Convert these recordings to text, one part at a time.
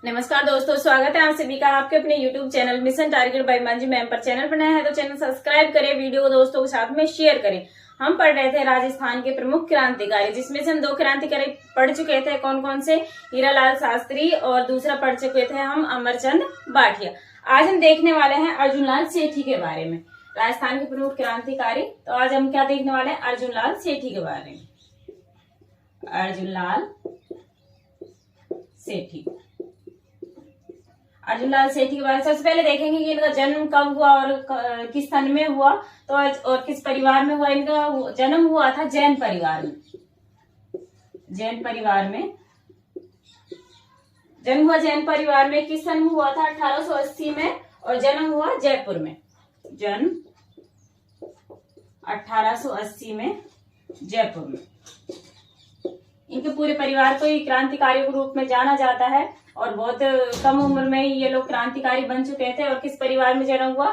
नमस्कार दोस्तों, स्वागत है आप सभी का आपके अपने YouTube channel mission target by Manju ma'am पर। चैनल बनाया है तो चैनल सब्सक्राइब करें, वीडियो को दोस्तों के साथ में शेयर करें। हम पढ़ रहे थे राजस्थान के प्रमुख क्रांतिकारी, जिसमें से हम 2 क्रांतिकारी पढ़ चुके थे। कौन कौन से? हीरालाल शास्त्री और दूसरा पढ़ चुके थे हम अमरचंद भाटिया। आज हम देखने वाले हैं अर्जुनलाल सेठी के बारे में, राजस्थान के प्रमुख क्रांतिकारी। तो आज हम क्या देखने वाले हैं? अर्जुनलाल सेठी के बारे में। अर्जुनलाल सेठी, अर्जुनलाल सेठी के बारे में सबसे पहले देखेंगे कि इनका जन्म कब हुआ और किस सन में हुआ, तो और किस परिवार में हुआ। इनका जन्म हुआ था जैन परिवार में। जैन परिवार में जन्म हुआ। जैन परिवार में किस सन में हुआ था? 1880 में। और जन्म हुआ जयपुर में। जन्म 1880 में जयपुर में। इनके पूरे परिवार को ही क्रांतिकारियों के रूप में जाना जाता है और बहुत कम उम्र में ही ये लोग क्रांतिकारी बन चुके थे। और किस परिवार में जन्म हुआ?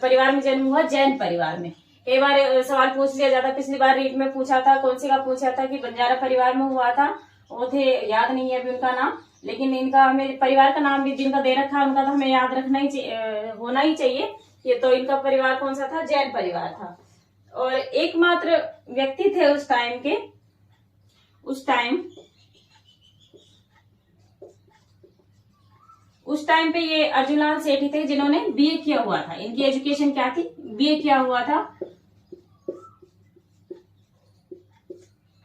परिवार में जन्म हुआ जैन परिवार में। कई बार सवाल पूछ लिया जाता, पिछली बार रीट में पूछा था, कौन सी का पूछा था कि बंजारा परिवार में हुआ था। वो थे, याद नहीं है अभी उनका नाम, लेकिन इनका हमें परिवार का नाम भी जिनका दे रखा है उनका तो हमें याद रखना ही होना ही चाहिए। ये तो इनका परिवार कौन सा था? जैन परिवार था। और एकमात्र व्यक्ति थे उस टाइम के, उस टाइम पे ये अर्जुनलाल सेठी थे जिन्होंने बीए किया हुआ था। इनकी एजुकेशन क्या थी? बीए किया हुआ था।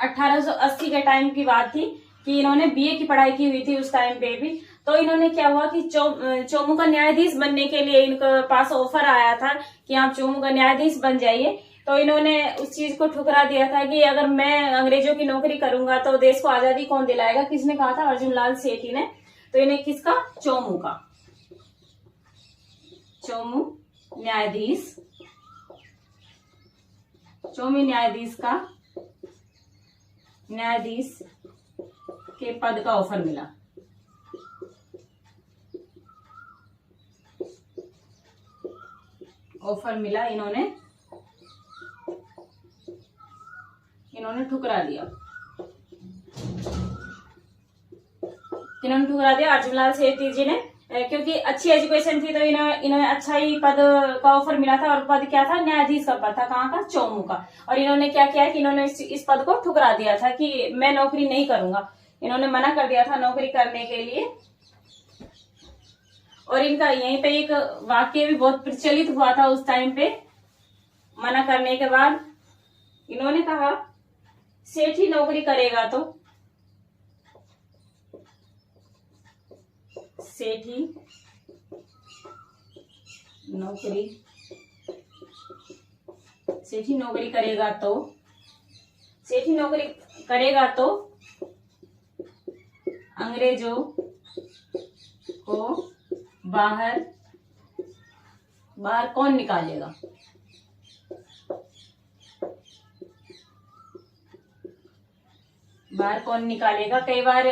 1880 के टाइम की बात थी कि इन्होंने बीए की पढ़ाई की हुई थी उस टाइम पे भी। तो इन्होंने क्या हुआ कि चोमू का न्यायाधीश बनने के लिए इनके पास ऑफर आया था कि आप चोमू का न्यायाधीश बन जाइए। तो इन्होंने उस चीज को ठुकरा दिया था कि अगर मैं अंग्रेजों की नौकरी करूंगा तो देश को आजादी कौन दिलाएगा। किसने कहा था? अर्जुनलाल सेठी ने। तो इन्हें किसका? चोमू का, चोमू न्यायाधीश, चोमू न्यायाधीश का, न्यायाधीश के पद का ऑफर मिला। ऑफर मिला, इन्होंने ठुकरा दिया। इन्होंने ठुकरा दिया अर्जुनलाल सेठी जी ने, क्योंकि अच्छी एजुकेशन थी तो इन्होंने अच्छा ही पद का ऑफर मिला था। और पद क्या था? न्यायाधीश का पद था। कहाँ का? चोमू का। और इन्होंने क्या किया कि इन्होंने इस पद को ठुकरा दिया था कि मैं नौकरी नहीं करूंगा। इन्होंने मना कर दिया था नौकरी करने के लिए। और इनका यहीं पे एक वाक्य भी बहुत प्रचलित हुआ था उस टाइम पे। मना करने के बाद इन्होंने कहा, सेठी नौकरी करेगा तो, सेठी नौकरी करेगा तो अंग्रेजों को बाहर कौन निकालेगा? बाहर कौन निकालेगा? कई बार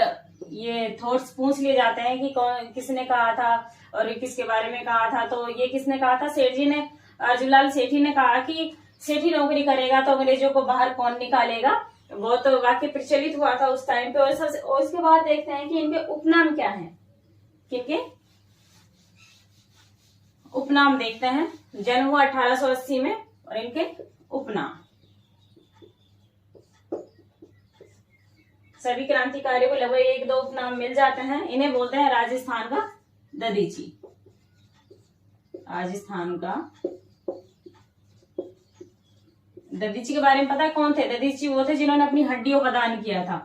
ये थॉट्स पूछ लिए जाते हैं कि कौन, किसने कहा था और किसके बारे में कहा था। तो ये किसने कहा था? सेठ जी ने, अर्जुनलाल सेठी ने कहा कि सेठी नौकरी करेगा तो अंग्रेजों को बाहर कौन निकालेगा। बहुत वाक्य प्रचलित हुआ था उस टाइम पे। और इसके बाद देखते हैं कि इनके उपनाम क्या हैं। किनके उपनाम देखते हैं। जन्म हुआ 1880 में और इनके उपनाम। सभी क्रांतिकारियों को लगभग 1-2 उपनाम मिल जाते हैं। इन्हें बोलते हैं राजस्थान का दधीची। राजस्थान का दधीची के बारे में पता है कौन थे? दधीची वो थे जिन्होंने अपनी हड्डियों का दान किया था।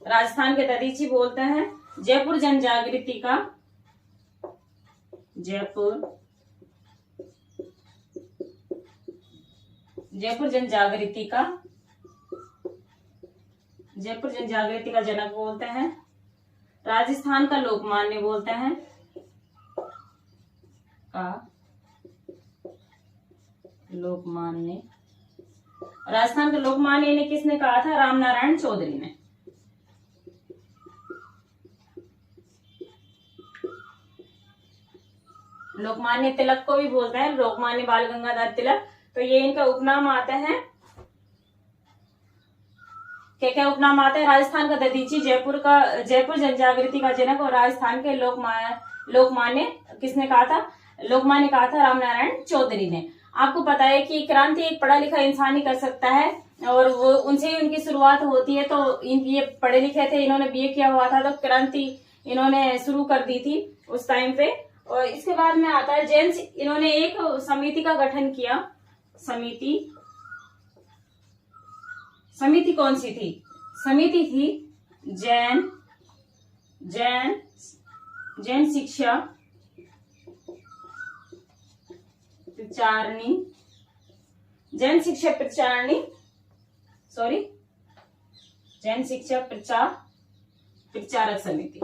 राजस्थान के दधीची बोलते हैं। जयपुर जनजागृति का, जयपुर जनजागृति का जनक बोलते हैं। राजस्थान का लोकमान्य बोलते हैं। राजस्थान का लोकमान्य इन्हें किसने कहा था? रामनारायण चौधरी ने। लोकमान्य तिलक को भी बोलते हैं, लोकमान्य बाल गंगाधर तिलक। तो ये इनका उपनाम आते हैं क्या क्या उपनाम आते हैं? राजस्थान का दधीची, जयपुर जनजागृति का जनक, और राजस्थान के लोकमान्य किसने कहा था? लोकमान्य कहा था रामनारायण चौधरी ने। आपको पता है कि क्रांति एक पढ़ा लिखा इंसान ही कर सकता है, और वो उनसे ही उनकी शुरुआत होती है। तो ये पढ़े लिखे थे, इन्होंने बीए किया हुआ था, तो क्रांति इन्होंने शुरू कर दी थी उस टाइम पे। और इसके बाद में आता है जैन, इन्होंने एक समिति का गठन किया। समिति कौन सी थी? समिति थी जैन शिक्षा प्रचारणी, जैन शिक्षा प्रचारक समिति।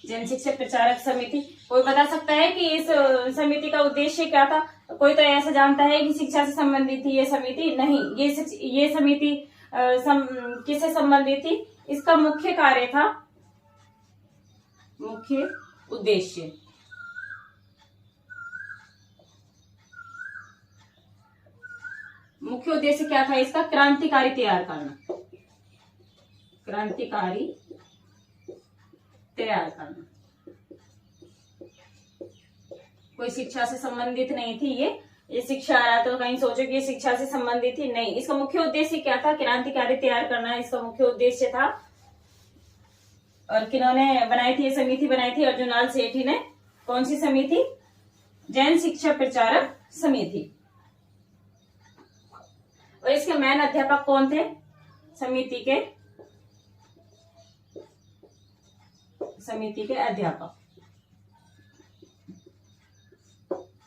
जैन शिक्षा प्रचारक समिति। कोई बता सकता है कि इस समिति का उद्देश्य क्या था? कोई तो ऐसा जानता है कि शिक्षा से संबंधित थी ये समिति? नहीं, ये समिति किससे संबंधित थी? इसका मुख्य कार्य था, मुख्य उद्देश्य क्या था इसका? क्रांतिकारी तैयार करना, क्रांतिकारी तैयार करना। कोई शिक्षा से संबंधित नहीं थी ये शिक्षा आ रहा तो कहीं सोचो कि ये शिक्षा से संबंधित थी? नहीं, इसका मुख्य उद्देश्य क्या था? क्रांतिकारी तैयार करना इसका मुख्य उद्देश्य था। और किन्होंने बनाई थी ये समिति? बनाई थी अर्जुनलाल सेठी ने। कौन सी समिति? जैन शिक्षा प्रचारक समिति। और इसके मेन अध्यापक कौन थे समिति के अध्यापक?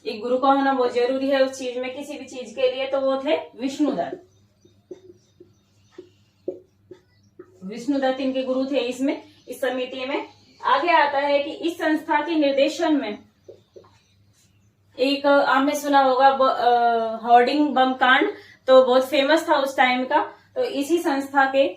एक गुरु का होना बहुत जरूरी है उस चीज में, किसी भी चीज के लिए, तो वो थे विष्णुदत्त इनके गुरु थे इसमें, इस समिति में। आगे आता है कि इस संस्था के निर्देशन में एक आपने सुना होगा होर्डिंग बम कांड, तो बहुत फेमस था उस टाइम का। तो इसी संस्था के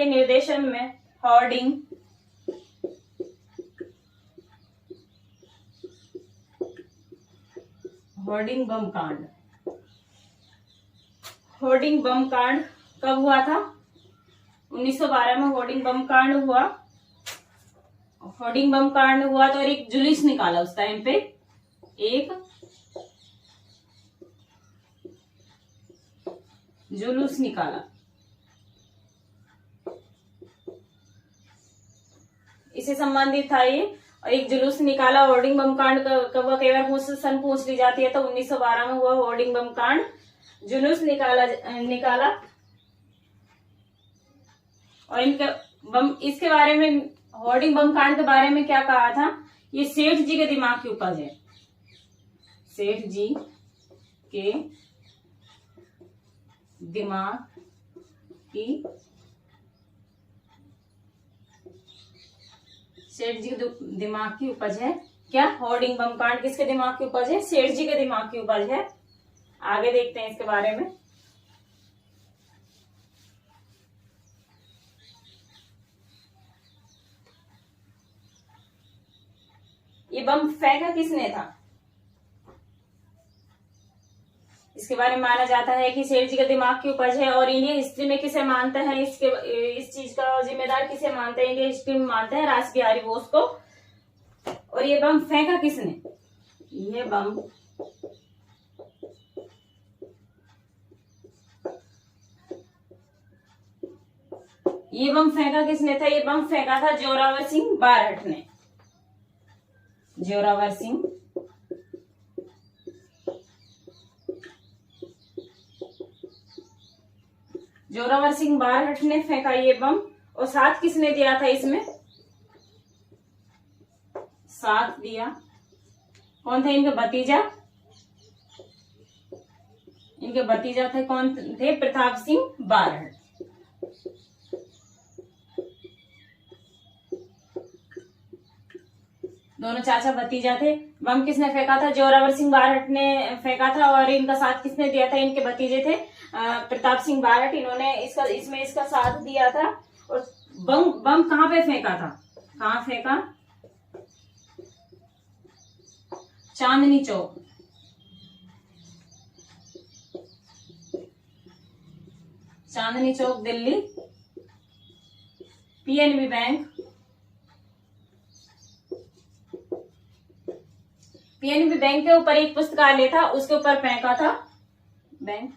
निर्देशन में होर्डिंग बम कांड कब हुआ था? 1912 में होर्डिंग बम कांड हुआ। तो एक जुलूस निकाला उस टाइम पे, एक जुलूस निकाला। इससे संबंधित था ये, और एक जुलूस निकाला। होर्डिंग बम कांड कब हुआ? कई बार सन पूछ ली जाती है, तो 1912 में हुआ होर्डिंग बम कांड। जुलूस निकाला और इसके बारे में, होर्डिंग बम कांड के बारे में क्या कहा था? ये सेठ जी के दिमाग की उपज है। सेठ जी के दिमाग की उपज है। क्या? होर्डिंग बम कांड किसके दिमाग की उपज है? सेठ जी के दिमाग की उपज है। आगे देखते हैं इसके बारे में। ये बम फेंका किसने था? इसके बारे में माना जाता है कि सेठ जी के दिमाग की उपज है। और इंडियन हिस्ट्री में किसे मानते हैं? इस चीज का जिम्मेदार किसे मानते हैं? इंडियन हिस्ट्री में मानते हैं रास बिहारी बोस को। और ये बम फेंका किसने? ये बम फेंका किसने था? ये बम फेंका था जोरावर सिंह बारहट ने। जोरावर सिंह बारहट ने फेंका ये बम। और साथ किसने दिया था इसमें? साथ दिया कौन थे? इनके भतीजा थे। कौन थे? प्रताप सिंह बारहट। दोनों चाचा भतीजा थे। बम किसने फेंका था? जोरावर सिंह बारहट ने फेंका था। और इनका साथ किसने दिया था? इनके भतीजे थे प्रताप सिंह बारहट। इन्होंने इसका साथ दिया था। और बम बम कहाँ पे फेंका था, कहाँ फेंका, Chandni Chowk, Chandni Chowk Delhi. PNB bank, PNB bank के ऊपर एक पुस्तकालय था, उसके ऊपर फेंका था बैंक,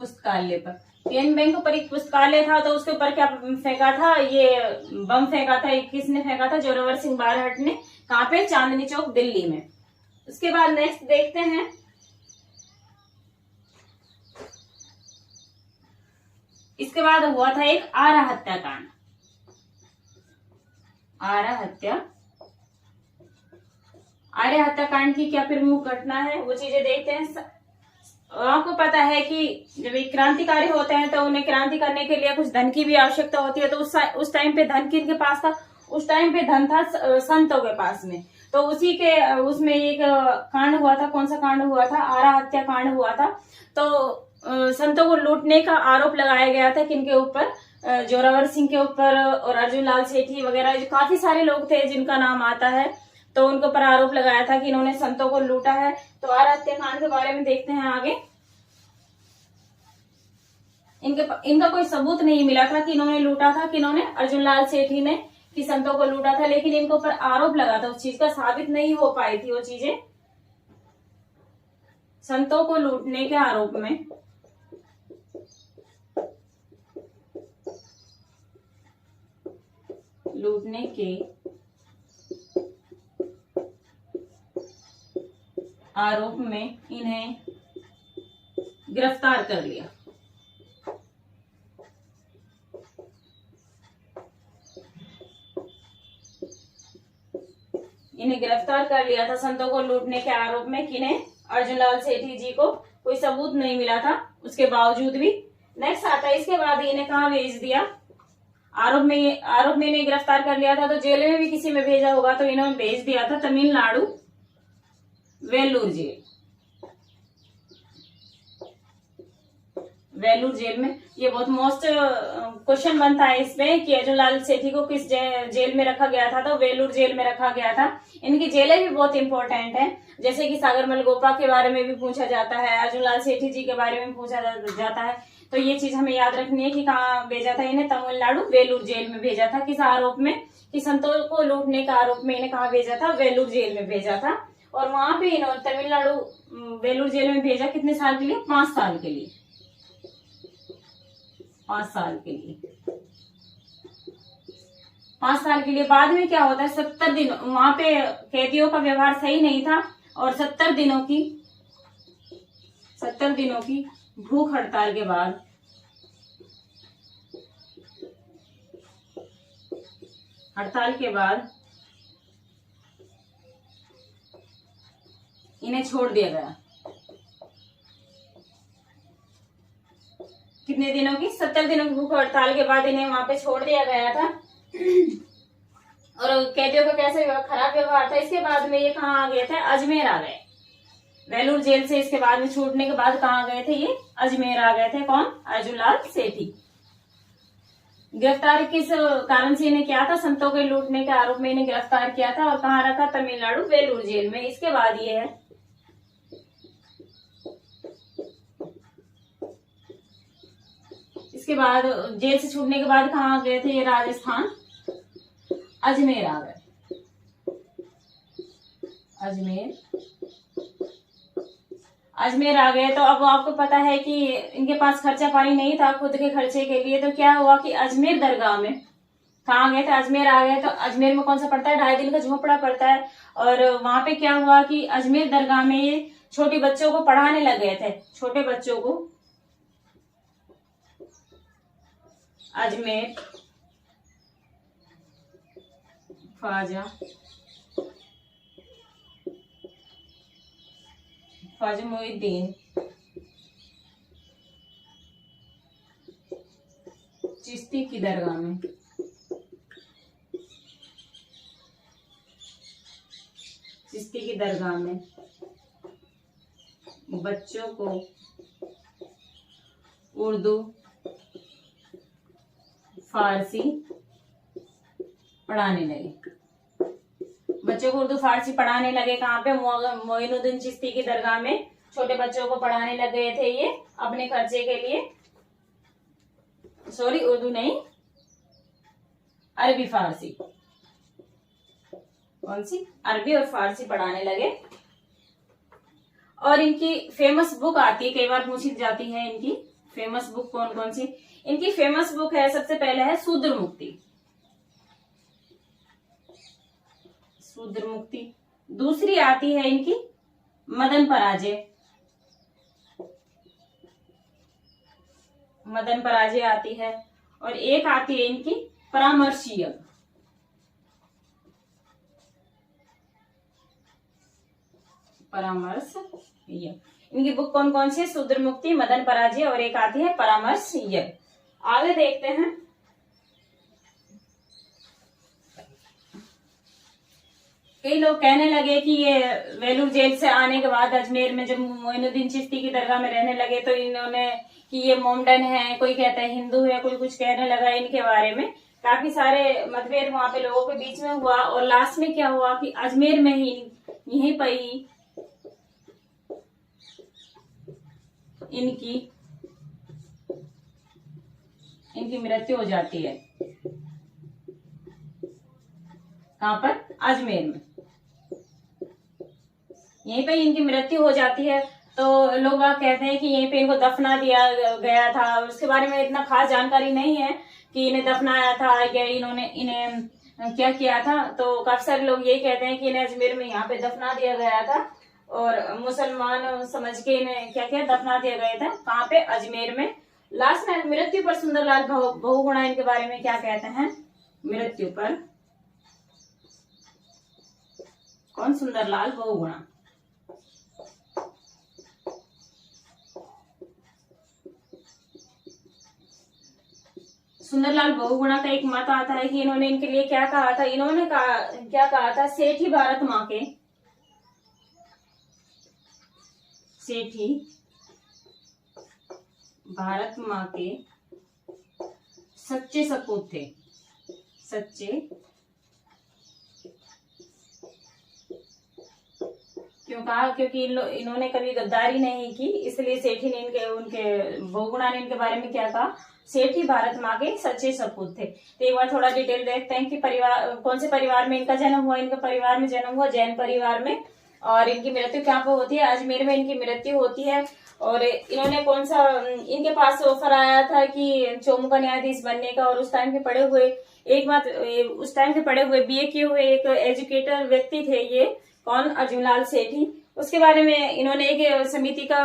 पुस्तकालय पर। पीएनबी बैंक के ऊपर एक पुस्तकालय था तो उसके ऊपर क्या फेंका था, ये बम फेंका था। किसने फेंका था, जोरावर सिंह बारहट ने। कहाँ पे, चांदनी चौक दिल्ली में। उसके बाद नेक्स्ट देखते हैं, इसके बाद हुआ था एक आरा हत्याकांड। आरा हत्याकांड की क्या प्रमुख घटना है, वो चीजें देखते हैं। आपको पता है कि जब एक क्रांतिकारी होते हैं तो उन्हें क्रांति करने के लिए कुछ धन की भी आवश्यकता होती है। तो उस टाइम पे धन किनके पास था, उस टाइम पे धन था संतों के पास में। तो उसी के उसमें एक कांड हुआ था। कौन सा कांड हुआ था, आरा हत्याकांड हुआ था। तो संतों को लूटने का आरोप लगाया गया था, किनके ऊपर, जोरावर सिंह के ऊपर और अर्जुन लाल सेठी वगैरह काफी सारे लोग थे जिनका नाम आता है। तो उनके ऊपर आरोप लगाया था कि इन्होंने संतों को लूटा है। तो आरा हत्याकांड के बारे में देखते हैं आगे। इनका कोई सबूत नहीं मिला था कि इन्होंने लूटा था, कि इन्होंने, अर्जुन लाल सेठी ने, कि संतों को लूटा था, लेकिन इनके ऊपर आरोप लगा था। उस चीज का साबित नहीं हो पाई थी वो चीजें, संतों को लूटने के आरोप में। लूटने के आरोप में इन्हें गिरफ्तार कर लिया। इन्हें गिरफ्तार कर लिया था संतों को लूटने के आरोप में। किन्हें, अर्जुन लाल सेठी जी को कोई सबूत नहीं मिला था उसके बावजूद भी। नेक्स्ट आता है, इसके बाद इन्हें कहाँ भेज दिया, आरोप में इन्हें गिरफ्तार कर लिया था तो जेल में भी किसी में भेजा होगा, तो इन्होंने भेज दिया था तमिलनाडु वेल्लूर जेल। वेल्लूर जेल में। ये बहुत मोस्ट क्वेश्चन बनता है इसमें कि अर्जुन लाल सेठी को किस जेल में रखा गया था, तो वेल्लूर जेल में रखा गया था। इनकी जेलें भी बहुत इंपॉर्टेंट हैं, जैसे कि सागरमल गोपा के बारे में भी पूछा जाता है, अर्जुन लाल सेठी जी के बारे में पूछा जाता है। तो ये चीज हमें याद रखनी है कि कहाँ भेजा था इन्हें, तमिलनाडु वेल्लूर जेल में भेजा था। किस आरोप में, कि संतों को लूटने का आरोप में इन्हें कहाँ भेजा था, वेल्लूर जेल में भेजा था। और वहां पे इन्होंने तमिलनाडु वेल्लूर जेल में भेजा, कितने साल के लिए, 5 साल के लिए, 5 साल के लिए, 5 साल के लिए। बाद में क्या होता है, 70 दिन वहां पे कैदियों का व्यवहार सही नहीं था और 70 दिनों की भूख हड़ताल के बाद इन्हें छोड़ दिया गया। कितने दिनों की, 70 दिनों की भूख हड़ताल के बाद इन्हें वहां पे छोड़ दिया गया था। और कैदियों का कैसे खराब व्यवहार था। इसके बाद में ये कहाँ आ गए थे, अजमेर आ गए। वेलूर जेल से इसके बाद में छूटने के बाद कहाँ गए थे, ये अजमेर आ गए थे। कौन, अर्जुन लाल सेठी। गिरफ्तार किस कारण से इन्हें किया था, संतों के लूटने के आरोप में इन्हें गिरफ्तार किया था। और कहाँ रखा, तमिलनाडु वेलूर जेल में। इसके बाद ये है, इसके बाद जेल से छूटने के बाद कहाँ गए थे, ये राजस्थान, अजमेर आ गए। अजमेर आ गए। तो अब आपको पता है कि इनके पास खर्चा पानी नहीं था खुद के खर्चे के लिए, तो क्या हुआ कि अजमेर दरगाह में, कहाँ गए थे, अजमेर आ गए। तो अजमेर में कौन सा पड़ता है, 2.5 दिन का झोपड़ा पड़ता है। और वहां पे क्या हुआ कि अजमेर दरगाह में ये छोटे बच्चों को पढ़ाने लग गए थे, छोटे बच्चों को। अजमेर ख्वाजा मोइनुद्दीन चिश्ती की दरगाह में, बच्चों को उर्दू फारसी पढ़ाने लगे। बच्चों को उर्दू फारसी पढ़ाने लगे कहाँ पे? मोइनुद्दीन चिश्ती की दरगाह में छोटे बच्चों को पढ़ाने लग गए थे ये अपने खर्चे के लिए। सॉरी, उर्दू नहीं, अरबी फारसी। कौन सी? अरबी और फारसी पढ़ाने लगे। और इनकी फेमस बुक आती है, कई बार पूछी जाती है इनकी फेमस बुक कौन कौन सी। इनकी फेमस बुक है, सबसे पहले है शूद्र मुक्ति। शूद्र मुक्ति। दूसरी आती है इनकी मदन पराजय। मदन पराजय आती है। और एक आती है इनकी परामर्श यज्ञ। परामर्श यज्ञ। इनकी बुक कौन कौन सी है? शूद्र मुक्ति, मदन पराजय और एक आती है परामर्श यज्ञ। आगे देखते हैं। कई लोग कहने लगे कि ये वेलूर जेल से आने के बाद अजमेर में जब मोइनुद्दीन चिश्ती की दरगाह में रहने लगे तो इन्होंने कि ये मोमडन है, कोई कहता है हिंदू है, कोई कुछ कहने लगा इनके बारे में। काफी सारे मतभेद वहां पे लोगों के बीच में हुआ और लास्ट में क्या हुआ कि अजमेर में ही यहीं पर ही इनकी मृत्यु हो जाती है। कहां पर? अजमेर में। यहीं पे इनकी मृत्यु हो जाती है। तो लोग कहते हैं कि यहीं पे इनको दफना दिया गया था। उसके बारे में इतना खास जानकारी नहीं है कि इन्हें दफनाया था या इन्हें क्या किया था। तो काफी सारे लोग यही कहते हैं कि इन्हें अजमेर में यहाँ पे दफना दिया गया था और मुसलमान समझ के इन्हें क्या क्या दफना दिया गया था। कहाँ पे? अजमेर में। लास्ट में मृत्यु पर सुंदरलाल बहुगुणा इनके बारे में क्या कहते हैं? मृत्यु पर कौन? सुंदरलाल बहुगुणा। सुंदरलाल बहुगुणा का एक मत आता है कि इन्होंने इनके लिए क्या कहा था? इन्होंने क्या कहा था? सेठी भारत माँ के, सेठी भारत माँ के सच्चे सपूत थे। सच्चे क्यों कहा? क्योंकि इन्होंने कभी गद्दारी नहीं की, इसलिए सेठी ने उनके बहुगुणा ने इनके बारे में क्या कहा? सेठी भारत माँ के सच्चे सपूत थे। तो एक बार थोड़ा डिटेल देखते हैं कि परिवार कौन से परिवार में इनका जन्म हुआ। इनका परिवार में जन्म हुआ जैन परिवार में और इनकी मृत्यु कहाँ पे होती है? अजमेर में इनकी मृत्यु होती है। और इन्होंने कौन सा इनके पास ऑफर आया था कि चोमू का न्यायाधीश बनने का और उस टाइम के पढ़े हुए उस टाइम के पढ़े हुए बीए किए हुए एक एजुकेटर व्यक्ति थे ये। कौन? अर्जुनलाल सेठी। उसके बारे में इन्होंने एक समिति का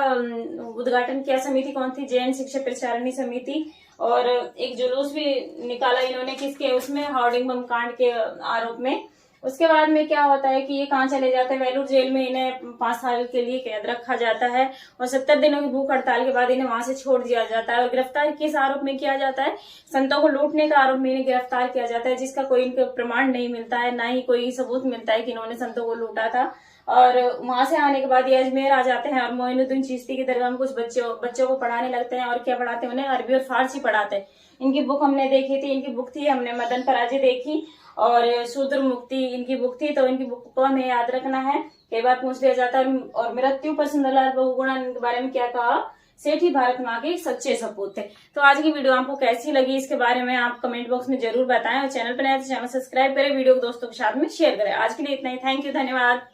उद्घाटन किया। समिति कौन थी? जैन शिक्षा प्रचारणी समिति। और एक जुलूस भी निकाला इन्होंने किसके? उसमें हार्डिंग बम कांड के आरोप में। उसके बाद में क्या होता है कि ये कहाँ चले जाते हैं? वेलूर जेल में इन्हें 5 साल के लिए कैद रखा जाता है और 70 दिनों की भूख हड़ताल के बाद इन्हें वहां से छोड़ दिया जाता है। और गिरफ्तार किस आरोप में किया जाता है? संतों को लूटने का आरोप में इन्हें गिरफ्तार किया जाता है, जिसका कोई इनका प्रमाण नहीं मिलता है, ना ही कोई सबूत मिलता है कि इन्होंने संतों को लूटा था। और वहां से आने के बाद ये अजमेर आ जाते हैं और मोइनुद्दीन चिश्ती की दरगाह में कुछ बच्चों को पढ़ाने लगते हैं। और क्या पढ़ाते हैं? उन्हें अरबी और फारसी पढ़ाते हैं। इनकी बुक हमने देखी थी, इनकी बुक थी, हमने मदन पराजय देखी और शूद्र मुक्ति इनकी बुक थी। तो इनकी बुक को हमें याद रखना है, कई बार पूछ लिया जाता है। और मृत्यु पर सुंदरलाल बहुगुणा इनके बारे में क्या कहा? सेठी भारत माँ के सच्चे सपूत थे। तो आज की वीडियो आपको कैसी लगी इसके बारे में आप कमेंट बॉक्स में जरूर बताएं और चैनल पर नए तो चैनल सब्सक्राइब करें, वीडियो को दोस्तों के साथ में शेयर करें। आज के लिए इतना ही। थैंक यू, धन्यवाद।